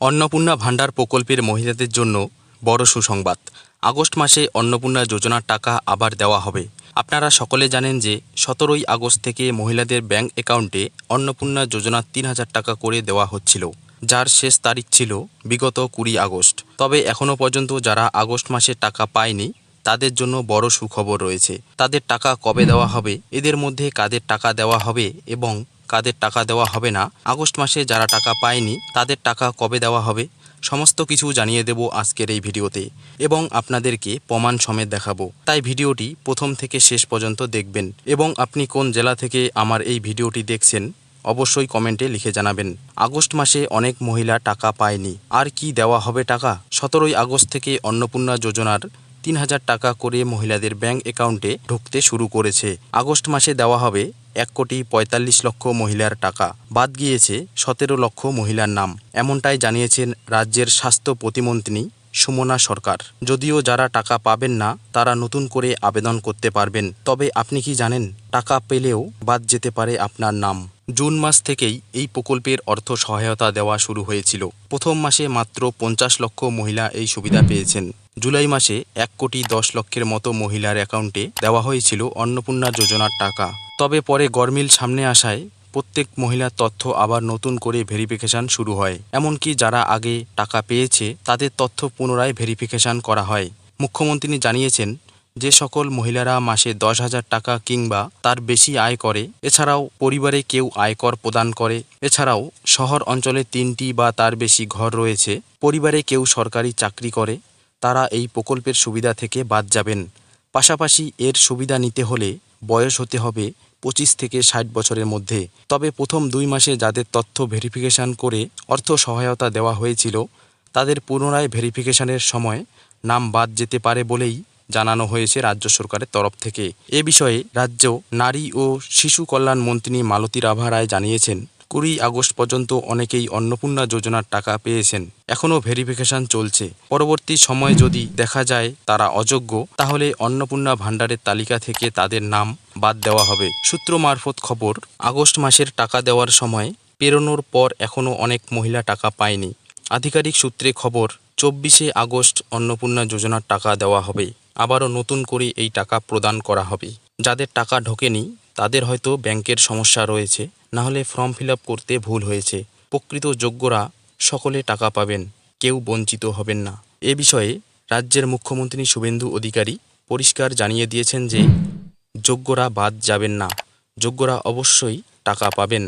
অন্নপূর্ণা ভাণ্ডার প্রকল্পের মহিলাদের জন্য বড় সুসংবাদ। আগস্ট মাসে অন্নপূর্ণা যোজনার টাকা আবার দেওয়া হবে। আপনারা সকলে জানেন যে ১৭ই আগস্ট থেকে মহিলাদের ব্যাংক অ্যাকাউন্টে অন্নপূর্ণা যোজনা ৩,০০০ টাকা করে দেওয়া হচ্ছিল, যার শেষ তারিখ ছিল বিগত ২০ আগস্ট। তবে এখনও পর্যন্ত যারা আগস্ট মাসে টাকা পায়নি তাদের জন্য বড় সুখবর রয়েছে। তাদের টাকা কবে দেওয়া হবে, এদের মধ্যে কাদের টাকা দেওয়া হবে এবং কাদের টাকা দেওয়া হবে না, আগস্ট মাসে যারা টাকা পায়নি তাদের টাকা কবে দেওয়া হবে, সমস্ত কিছু জানিয়ে দেব আজকের এই ভিডিওতে এবং আপনাদেরকে প্রমাণ সমেত দেখাবো। তাই ভিডিওটি প্রথম থেকে শেষ পর্যন্ত দেখবেন এবং আপনি কোন জেলা থেকে আমার এই ভিডিওটি দেখছেন অবশ্যই কমেন্টে লিখে জানাবেন। আগস্ট মাসে অনেক মহিলা টাকা পায়নি, আর কি দেওয়া হবে টাকা? ১৭ই আগস্ট থেকে অন্নপূর্ণা যোজনার ৩,০০০ টাকা করে মহিলাদের ব্যাংক অ্যাকাউন্টে ঢুকতে শুরু করেছে। আগস্ট মাসে দেওয়া হবে ১,৪৫,০০,০০০ মহিলার টাকা। বাদ গিয়েছে ১৭ লক্ষ মহিলার নাম, এমনটাই জানিয়েছেন রাজ্যের স্বাস্থ্য প্রতিমন্ত্রী সুমনা সরকার। যদিও যারা টাকা পাবেন না তারা নতুন করে আবেদন করতে পারবেন। তবে আপনি কি জানেন, টাকা পেলেও বাদ যেতে পারে আপনার নাম। জুন মাস থেকেই এই প্রকল্পের অর্থ সহায়তা দেওয়া শুরু হয়েছিল। প্রথম মাসে মাত্র ৫০ লক্ষ মহিলা এই সুবিধা পেয়েছেন। জুলাই মাসে ১,১০,০০,০০০ মতো মহিলার অ্যাকাউন্টে দেওয়া হয়েছিল অন্নপূর্ণা যোজনার টাকা। তবে পরে গরমিল সামনে আসায় প্রত্যেক মহিলার তথ্য আবার নতুন করে ভেরিফিকেশন শুরু হয়। এমনকি যারা আগে টাকা পেয়েছে তাদের তথ্য পুনরায় ভেরিফিকেশন করা হয়। মুখ্যমন্ত্রী জানিয়েছেন, যে সকল মহিলারা মাসে ১০,০০০ টাকা কিংবা তার বেশি আয় করে, এছাড়াও পরিবারে কেউ আয়কর প্রদান করে, এছাড়াও শহর অঞ্চলে ৩টি বা তার বেশি ঘর রয়েছে, পরিবারে কেউ সরকারি চাকরি করে, তারা এই প্রকল্পের সুবিধা থেকে বাদ যাবেন। পাশাপাশি এর সুবিধা নিতে হলে বয়স হতে হবে ২৫ থেকে ৬০ বছরের মধ্যে। তবে প্রথম ২ মাসে যাদের তথ্য ভেরিফিকেশন করে অর্থ সহায়তা দেওয়া হয়েছিল তাদের পুনরায় ভেরিফিকেশনের সময় নাম বাদ যেতে পারে বলেই জানানো হয়েছে রাজ্য সরকারের তরফ থেকে। এ বিষয়ে রাজ্য নারী ও শিশু কল্যাণ মন্ত্রী মালতী রাভা রায় জানিয়েছেন, ২০ আগস্ট পর্যন্ত অনেকেই অন্নপূর্ণা যোজনার টাকা পেয়েছেন, এখনও ভেরিফিকেশন চলছে। পরবর্তী সময়ে যদি দেখা যায় তারা অযোগ্য, তাহলে অন্নপূর্ণা ভাণ্ডারের তালিকা থেকে তাদের নাম বাদ দেওয়া হবে। সূত্র মারফত খবর, আগস্ট মাসের টাকা দেওয়ার সময় পেরোনোর পর এখনও অনেক মহিলা টাকা পায়নি। আধিকারিক সূত্রে খবর, ২৪শে আগস্ট অন্নপূর্ণা যোজনার টাকা দেওয়া হবে। আবারও নতুন করে এই টাকা প্রদান করা হবে। যাদের টাকা ঢোকেনি তাদের হয়তো ব্যাংকের সমস্যা রয়েছে, নাহলে ফর্ম ফিল আপ করতে ভুল হয়েছে। প্রকৃত যোগ্যরা সকলে টাকা পাবেন, কেউ বঞ্চিত হবেন না। এ বিষয়ে রাজ্যের মুখ্যমন্ত্রী শুভেন্দু অধিকারী পরিষ্কার জানিয়ে দিয়েছেন যে যোগ্যরা বাদ যাবেন না, যোগ্যরা অবশ্যই টাকা পাবেন।